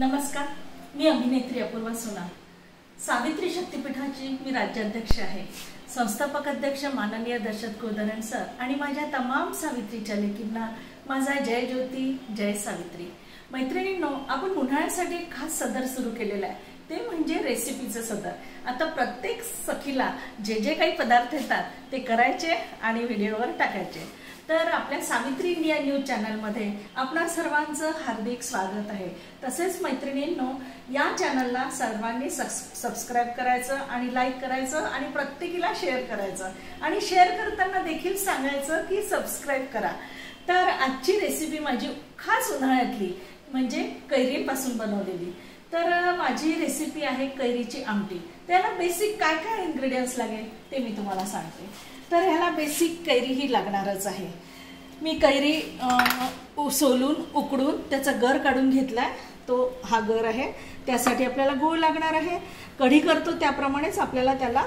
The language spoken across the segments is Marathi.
नमस्कार, मी अभिनेत्री अपूर्वा सोनार. सावित्री शक्तिपीठाची मी राज्याध्यक्ष आहे. संस्थापक अध्यक्ष माननीय दर्शक कुलकर्णी सर आणि माझ्या तमाम सावित्रीच्या लेकींना माझा जय ज्योती, जय सावित्री. मैत्रिणींनो, आपण उन्हाळ्यासाठी खास सदर सुरू केलेला आहे, ते म्हणजे रेसिपीचं सदर. आता प्रत्येक सखीला जे जे काही पदार्थ येतात ते करायचे आणि व्हिडिओवर टाकायचे. तर आपल्या सावित्री इंडिया न्यूज चॅनलमध्ये आपणा सर्वांचं हार्दिक स्वागत आहे. तसेच मैत्रिणींनो, या चॅनलला सर्वांनी सबस्क्राईब करायचं आणि लाईक करायचं आणि प्रत्येकीला शेअर करायचं आणि शेअर करताना देखील सांगायचं की सबस्क्राईब करा. तर आजची रेसिपी माझी खास उन्हाळ्यातली म्हणजे कैरीपासून बनवलेली. तर माझी रेसिपी आहे कैरीची आमटी. त्याला बेसिक काय काय इन्ग्रेडियंट्स लागेल ते मी तुम्हाला सांगते. तर ह्याला बेसिक कैरी ही लागणारच आहे. मी कैरी सोलून उकडून त्याचा गर काढून घेतलाय, तो हा गर आहे. त्यासाठी आपल्याला गूळ लागणार आहे. कढी करतो त्याप्रमाणेच आपल्याला त्याला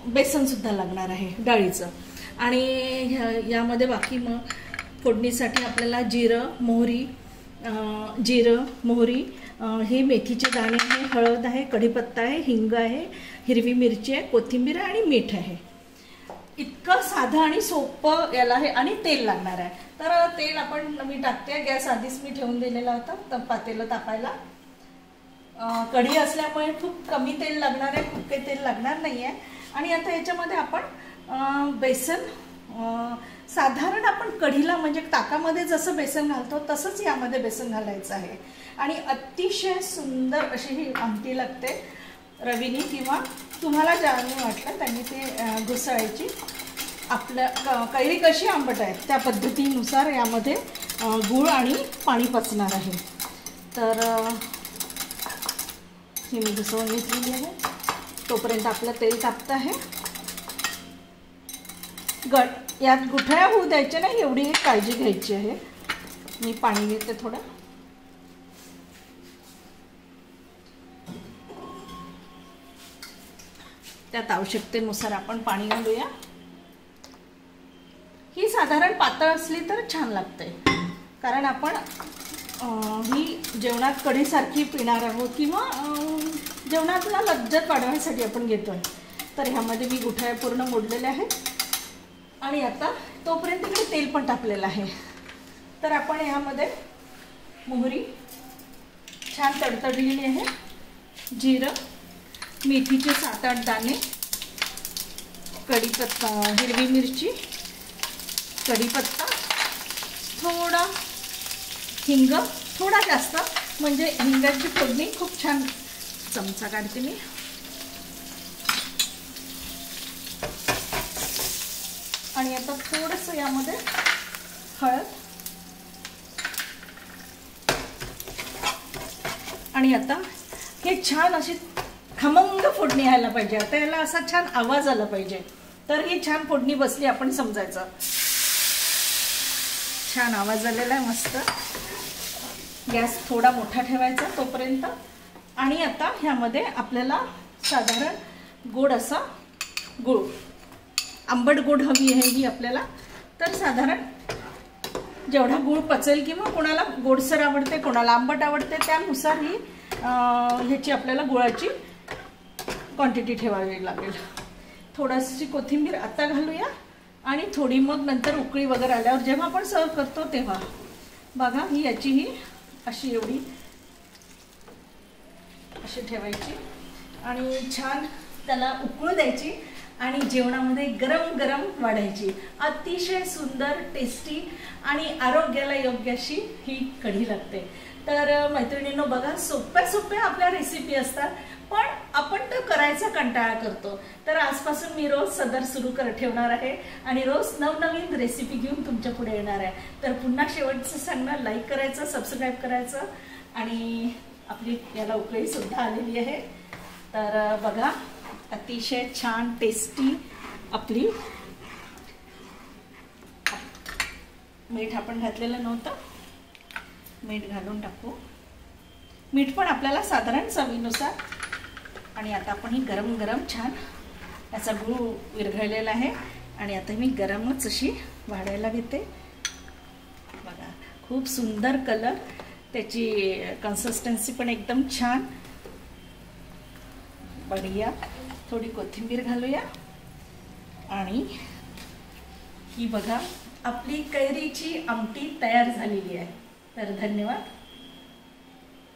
बेसन सुद्धा लागणार आहे डाळीचं. आणि यामध्ये बाकी मग फोडणीसाठी आपल्याला जिरं मोहरी, हे मेथीचे दाणे आहे, हळद आहे, कढीपत्ता आहे, हिंग आहे, हिरवी मिरची आहे, कोथिंबीर आहे आणि मीठ आहे. इतकं साधं आणि सोपं याला आहे. आणि तेल लागणार आहे. तर तेल मी टाकते. गॅस आधीच मी ठेवून दिलेला होता तर पातेलं तापायला. कढी असल्यामुळे खूप कमी तेल लागणार आहे, खूप काही तेल लागणार नाही आहे. आणि आता याच्यामध्ये आपण बेसन साधारण आपण कढीला म्हणजे ताकामध्ये जसं बेसन घालतो तसंच यामध्ये बेसन घालायचं आहे. आणि अतिशय सुंदर अशी ही आमटी लागते. रवीने किंवा तुम्हाला ज्याने वाटलं त्यांनी ते घुसळायची. आपल्या कैरी कशी आंबट आहे त्या पद्धतीनुसार यामध्ये गूळ आणि पाणी पचणार आहे. तर हे मी घुसवून घेतलेली आहे. तोपर्यंत आपलं तेल तापतं आहे. यात गुठळ्या होऊ द्यायच्या नाही एवढी काळजी घ्यायची आहे. मी पाणी घेते थोडं. त्यात आवश्यकतेनुसार आपण पाणी घालूया. ही साधारण पातळ असली तर छान लागते, कारण आपण ही जेवणात कढीसारखी पिणार आहोत किंवा जेवणातला लज्जत वाढवण्यासाठी आपण घेतोय. तर ह्यामध्ये मी गुठळ्या पूर्ण मोडलेल्या आहेत. आणि आता तोपर्यंत इकडे तेल पण टाकलेलं आहे. तर आपण यामध्ये मोहरी छान तडतडलेली आहे, जिरं, मेथीचे 7-8 दाणे, कढीपत्ता, हिरवी मिरची, कढीपत्ता, थोडा हिंग, थोडा जास्त म्हणजे हिंगाची फोडणी खूप छान. चमचा काढते मी. आणि आता थोडंसं यामध्ये हळद. आणि आता हे छान अशी खमंग फोडणी यायला पाहिजे. आता याला असा छान आवाज आला पाहिजे. तर ही छान फोडणी बसली आपण समजायचं. छान आवाज आलेला आहे मस्त. गॅस थोडा मोठा ठेवायचा तोपर्यंत. आणि आता ह्यामध्ये आपल्याला साधारण गोड असा गूळ, आंबट गोड हवी आहे ही आपल्याला. तर साधारण जेवढा गूळ पचेल किंवा कोणाला गोडसर आवडते कोणाला आंबट आवडते त्यानुसार ही ह्याची आपल्याला गुळाची क्वांटिटी ठेवावी लागेल. थोडीशी कोथिंबीर आता घालूया आणि थोडी मग नंतर उकळी वगैरे आल्यावर जेव्हा आपण सर्व करतो तेव्हा. बघा ही याची ही अशी एवढी अशी ठेवायची आणि छान त्याला उकळू द्यायची आणि जेवणामध्ये गरम गरम वाढायची. अतिशय सुंदर, टेस्टी आणि आरोग्याला योग्य अशी ही कढी लागते. तर मैत्रिणींनो, बघा सोप्या आपल्या रेसिपी असतात, पण आपण तो करायचा कंटाळा करतो. तर आजपासून मी रोज सदर सुरू ठेवणार आहे आणि रोज नवनवीन रेसिपी घेऊन तुमच्या पुढे येणार आहे. तर पुन्हा शेवटचं सांगणार, लाईक करायचं, सबस्क्राईब करायचं. आणि आपली याला उकळी सुद्धा आलेली आहे. तर बघा अतिशय छान टेस्टी आपली. मीठ आपण घातलेलं नव्हतं, मीठ घालून टाकू. मीठ पण आपल्याला साधारण चवीनुसार. आणि आता आपण ही गरम गरम छान याचा गूळ विरघळलेला आहे आणि आता मी गरमच अशी वाढायला घेते. बघा खूप सुंदर कलर त्याची कन्सिस्टन्सी पण एकदम छान. बढिया. थोडी कोथिंबीर घालूया आणि ही बघा आपली कैरीची आमटी तयार झालेली आहे. तर धन्यवाद.